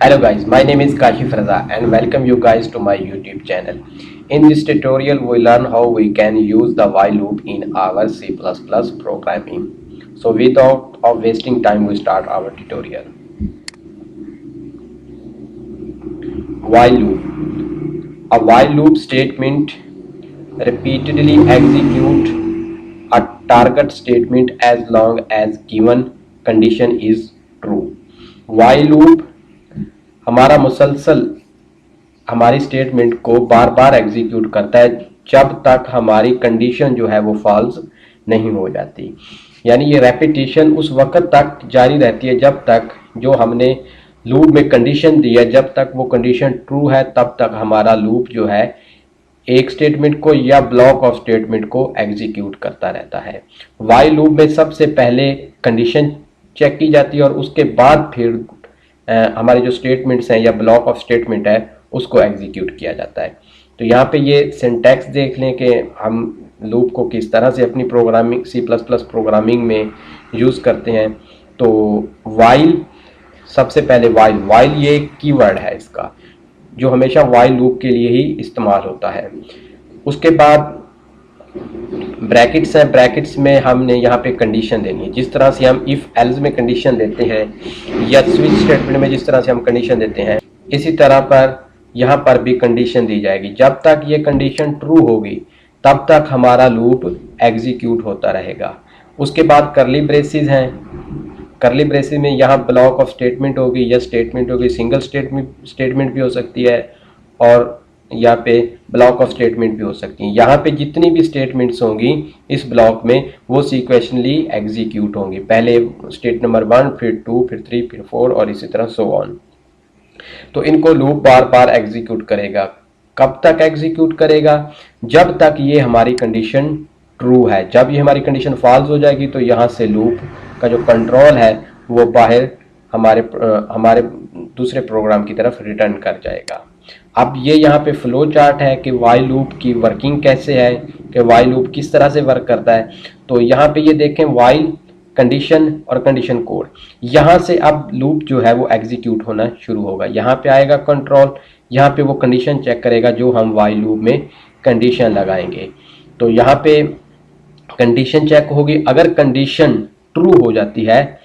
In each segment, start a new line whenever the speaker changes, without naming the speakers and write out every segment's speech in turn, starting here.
Hello guys, my name is Kashif Raza and welcome you guys to my YouTube channel. In this tutorial we learn how we can use the while loop in our C++ programming. So without wasting time we start our tutorial. While loop. A while loop statement repeatedly execute a target statement as long as given condition is true. While loop हमारा मुसलसल हमारी statement को बार बार execute करता है जब तक हमारी condition जो है वो फॉल्स नहीं हो जाती। यानी ये रेपिटेशन उस वक्त तक जारी रहती है जब तक जो हमने लूप में कंडीशन दी है, जब तक वो कंडीशन ट्रू है तब तक हमारा लूप जो है एक स्टेटमेंट को या ब्लॉक ऑफ स्टेटमेंट को एग्जीक्यूट करता रहता है। व्हाइल लूप में सबसे पहले कंडीशन चेक की जाती है और उसके बाद फिर हमारे जो स्टेटमेंट्स हैं या ब्लॉक ऑफ स्टेटमेंट है उसको एग्जीक्यूट किया जाता है। तो यहाँ पे ये सिंटैक्स देख लें कि हम लूप को किस तरह से अपनी प्रोग्रामिंग C++ प्रोग्रामिंग में यूज़ करते हैं। तो वाइल, सबसे पहले वाइल ये कीवर्ड है इसका जो हमेशा वाइल लूप के लिए ही इस्तेमाल होता है। उसके बाद ब्रैकेट्स है, ब्रैकेट्स में हमने यहाँ पे कंडीशन देनी है। जिस तरह से हम इफ एल्स में कंडीशन देते हैं या स्विच स्टेटमेंट में जिस तरह से हम कंडीशन देते हैं, इसी तरह पर यहाँ पर भी कंडीशन दी जाएगी। जब तक ये कंडीशन ट्रू होगी तब तक हमारा लूप एग्जीक्यूट होता रहेगा। उसके बाद करली ब्रेसेस हैं, करली ब्रेसेस में यहाँ ब्लॉक ऑफ स्टेटमेंट होगी या स्टेटमेंट होगी, सिंगल स्टेटमेंट भी हो सकती है और यहाँ पे ब्लॉक ऑफ स्टेटमेंट भी हो सकती है। यहाँ पे जितनी भी स्टेटमेंट्स होंगी इस ब्लॉक में वो सीक्वेंशली एग्जीक्यूट होंगी। पहले स्टेट नंबर 1, फिर 2, फिर 3, फिर 4 और इसी तरह सो ऑन। तो इनको लूप बार बार एग्जीक्यूट करेगा। कब तक एग्जीक्यूट करेगा? जब तक ये हमारी कंडीशन ट्रू है। जब ये हमारी कंडीशन फॉल्स हो जाएगी तो यहाँ से लूप का जो कंट्रोल है वो बाहर हमारे दूसरे प्रोग्राम की तरफ रिटर्न कर जाएगा। अब ये यहाँ पे फ्लो चार्ट है कि वाइल लूप की वर्किंग कैसे है, कि वाइल लूप किस तरह से वर्क करता है। तो यहाँ पे ये देखें वाइल कंडीशन और कंडीशन कोड, यहाँ से अब लूप जो है वो एग्जीक्यूट होना शुरू होगा। यहाँ पे आएगा कंट्रोल, यहाँ पे वो कंडीशन चेक करेगा जो हम वाइल लूप में कंडीशन लगाएंगे। तो यहाँ पे कंडीशन चेक होगी। अगर कंडीशन ट्रू हो जाती है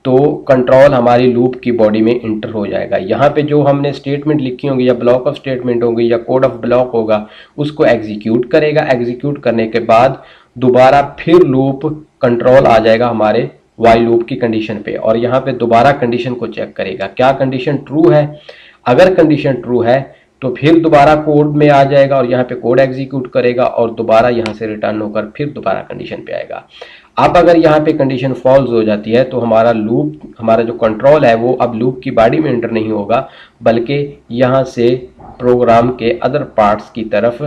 तो कंट्रोल हमारी लूप की बॉडी में इंटर हो जाएगा। यहाँ पे जो हमने स्टेटमेंट लिखी होंगी या ब्लॉक ऑफ स्टेटमेंट होगी या कोड ऑफ ब्लॉक होगा उसको एग्जीक्यूट करेगा। एग्जीक्यूट करने के बाद दोबारा फिर लूप कंट्रोल आ जाएगा हमारे वाइल लूप की कंडीशन पे और यहाँ पे दोबारा कंडीशन को चेक करेगा क्या कंडीशन ट्रू है। अगर कंडीशन ट्रू है तो फिर दोबारा कोड में आ जाएगा और यहाँ पे कोड एग्जीक्यूट करेगा और दोबारा यहाँ से रिटर्न होकर फिर दोबारा कंडीशन पे आएगा। अब अगर यहाँ पे कंडीशन फॉल्स हो जाती है तो हमारा लूप, हमारा जो कंट्रोल है वो अब लूप की बॉडी में एंटर नहीं होगा बल्कि यहाँ से प्रोग्राम के अदर पार्ट्स की तरफ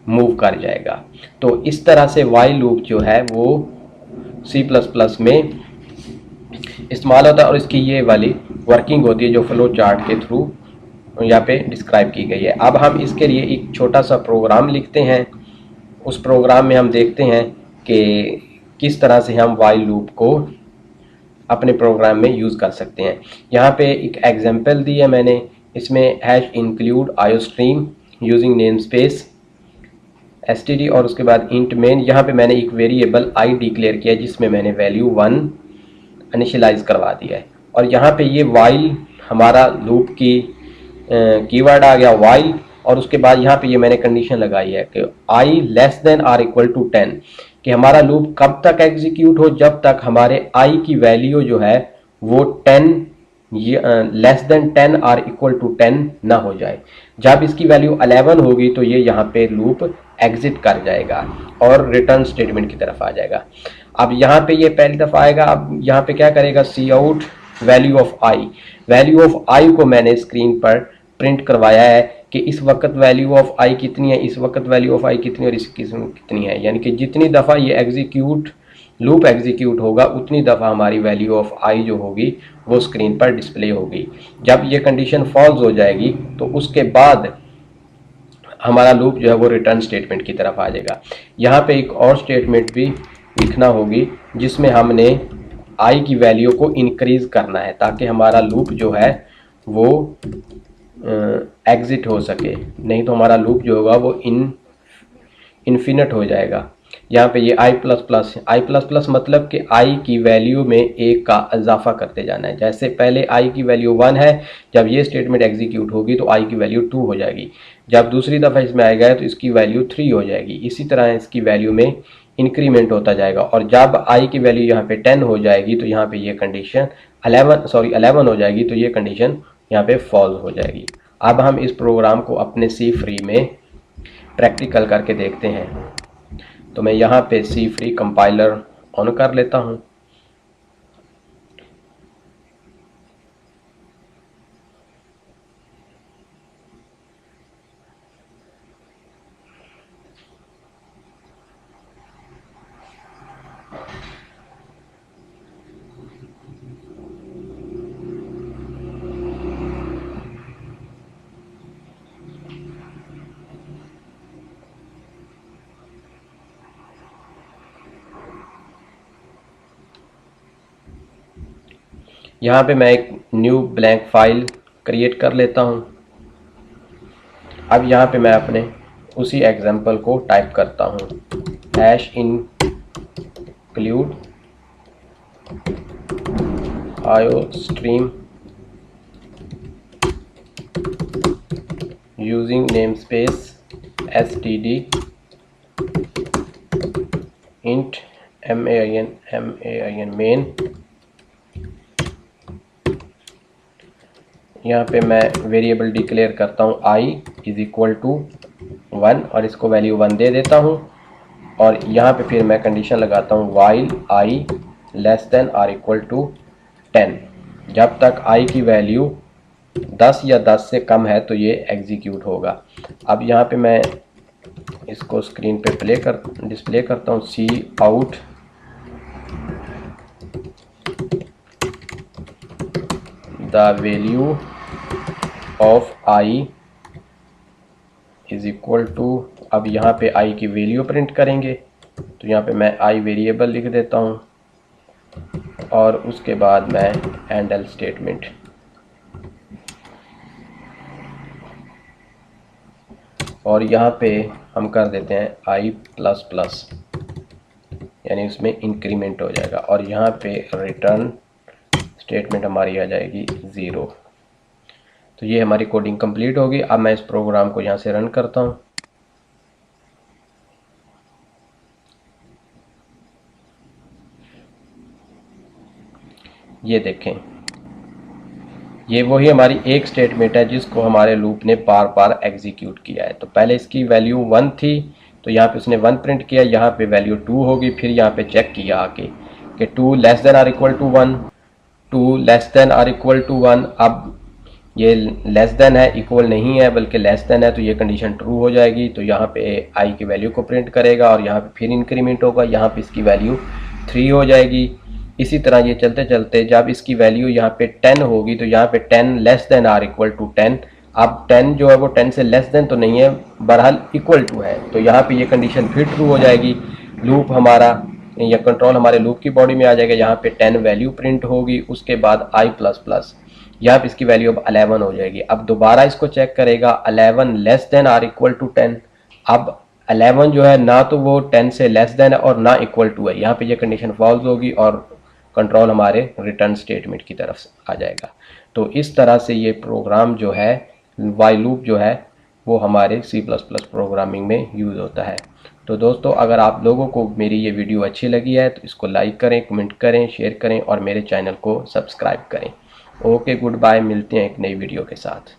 मूव कर जाएगा। तो इस तरह से वाइल लूप जो है वो C++ में इस्तेमाल होता है और इसकी ये वाली वर्किंग होती है जो फ्लो चार्ट के थ्रू यहाँ पे डिस्क्राइब की गई है। अब हम इसके लिए एक छोटा सा प्रोग्राम लिखते हैं। उस प्रोग्राम में हम देखते हैं कि किस तरह से हम वाइल लूप को अपने प्रोग्राम में यूज़ कर सकते हैं। यहाँ पे एक एग्जांपल दी है मैंने, इसमें hash include iostream using name space std और उसके बाद इंट मेन। यहाँ पे मैंने एक वेरिएबल i डिक्लेयर किया जिसमें मैंने वैल्यू 1 इनिशियलाइज करवा दिया है और यहाँ पे ये वाइल हमारा लूप की कीवर्ड आ गया वाइल और उसके बाद यहाँ पे ये मैंने कंडीशन लगाई है कि i less than or equal to 10 कि हमारा लूप कब तक एग्जीक्यूट हो, जब तक हमारे i की वैल्यू जो है वो 10 less than 10 equal equal to 10 ना हो जाए। जब इसकी वैल्यू 11 होगी तो ये यहाँ पे लूप एग्जिट कर जाएगा और रिटर्न स्टेटमेंट की तरफ आ जाएगा। अब यहाँ पे ये पहली दफ़ा आएगा। अब यहाँ पे क्या करेगा, cout value of i। Value of i को मैंने स्क्रीन पर प्रिंट करवाया है कि इस वक्त वैल्यू ऑफ i कितनी है, इस वक्त वैल्यू ऑफ i कितनी और इस किस्म कितनी है। यानी कि जितनी दफ़ा ये लूप एग्जीक्यूट होगा उतनी दफ़ा हमारी वैल्यू ऑफ i जो होगी वो स्क्रीन पर डिस्प्ले होगी। जब ये कंडीशन फॉल्स हो जाएगी तो उसके बाद हमारा लूप जो है वो रिटर्न स्टेटमेंट की तरफ आ जाएगा। यहाँ पे एक और स्टेटमेंट भी लिखना होगी जिसमें हमने i की वैल्यू को इंक्रीज करना है ताकि हमारा लूप जो है वो एग्ज़िट हो सके, नहीं तो हमारा लूप जो होगा वो इन्फिनिट हो जाएगा। यहाँ पे ये आई प्लस प्लस, आई प्लस प्लस मतलब कि आई की वैल्यू में एक का इजाफा करते जाना है। जैसे पहले आई की वैल्यू 1 है, जब ये स्टेटमेंट एग्जीक्यूट होगी तो आई की वैल्यू 2 हो जाएगी। जब दूसरी दफ़ा इसमें आएगा तो इसकी वैल्यू 3 हो जाएगी। इसी तरह इसकी वैल्यू में इंक्रीमेंट होता जाएगा, और जब आई की वैल्यू यहाँ पे 10 हो जाएगी तो यहाँ पे ये कंडीशन 11 हो जाएगी, तो ये कंडीशन यहाँ पे फॉल्स हो जाएगी। अब हम इस प्रोग्राम को अपने सी फ्री में प्रैक्टिकल करके देखते हैं। तो मैं यहाँ पे सी फ्री कंपाइलर ऑन कर लेता हूँ। यहाँ पे मैं एक न्यू ब्लैंक फाइल क्रिएट कर लेता हूँ। अब यहाँ पे मैं अपने उसी एग्जाम्पल को टाइप करता हूँ, hash include iostream using namespace std int main। यहाँ पे मैं वेरिएबल डिक्लेयर करता हूँ i इज इक्वल टू 1 और इसको वैल्यू 1 दे देता हूँ। और यहाँ पे फिर मैं कंडीशन लगाता हूँ while i less than or equal to 10। जब तक i की वैल्यू 10 या 10 से कम है तो ये एग्जीक्यूट होगा। अब यहाँ पे मैं इसको स्क्रीन पे डिस्प्ले करता हूँ, cout the value of i is equal to, अब यहाँ पे i की वैल्यू प्रिंट करेंगे, तो यहाँ पे मैं i वेरिएबल लिख देता हूँ और उसके बाद मैं हैंडल स्टेटमेंट, और यहाँ पे हम कर देते हैं i प्लस प्लस, यानी उसमें इंक्रीमेंट हो जाएगा, और यहाँ पे रिटर्न स्टेटमेंट हमारी आ जाएगी 0। तो ये हमारी कोडिंग कंप्लीट होगी। अब मैं इस प्रोग्राम को यहाँ से रन करता हूँ। ये देखें, ये वही हमारी एक स्टेटमेंट है जिसको हमारे लूप ने बार बार एग्जीक्यूट किया है। तो पहले इसकी वैल्यू 1 थी, तो यहाँ पे उसने 1 प्रिंट किया, यहाँ पे वैल्यू 2 होगी, फिर यहाँ पे चेक किया आके कि 2 less than or equal to 1, 2 less than or equal to 1। अब ये लेस देन है, इक्वल नहीं है, बल्कि लेस देन है, तो ये कंडीशन ट्रू हो जाएगी। तो यहाँ पे आई की वैल्यू को प्रिंट करेगा और यहाँ पे फिर इंक्रीमेंट होगा, यहाँ पे इसकी वैल्यू 3 हो जाएगी। इसी तरह ये चलते चलते जब इसकी वैल्यू यहाँ पे 10 होगी तो यहाँ पे 10 less than or equal to 10। अब 10 जो है वो 10 से लेस देन तो नहीं है, बहरहाल इक्वल टू है, तो यहाँ पे ये कंडीशन फिर ट्रू हो जाएगी। लूप हमारा या कंट्रोल हमारे लूप की बॉडी में आ जाएगा, यहाँ पे 10 वैल्यू प्रिंट होगी, उसके बाद आई प्लस प्लस, यहाँ पे इसकी वैल्यू अब 11 हो जाएगी। अब दोबारा इसको चेक करेगा, 11 less than or equal to 10। अब 11 जो है ना तो वो 10 से लेस देन है और ना इक्वल टू है, यहाँ पे ये कंडीशन फॉल्स होगी और कंट्रोल हमारे रिटर्न स्टेटमेंट की तरफ आ जाएगा। तो इस तरह से ये प्रोग्राम जो है, वाइल लूप जो है, वो हमारे C++ प्रोग्रामिंग में यूज़ होता है। तो दोस्तों, अगर आप लोगों को मेरी ये वीडियो अच्छी लगी है तो इसको लाइक करें, कमेंट करें, शेयर करें और मेरे चैनल को सब्सक्राइब करें। ओके, गुड बाय, मिलते हैं एक नई वीडियो के साथ।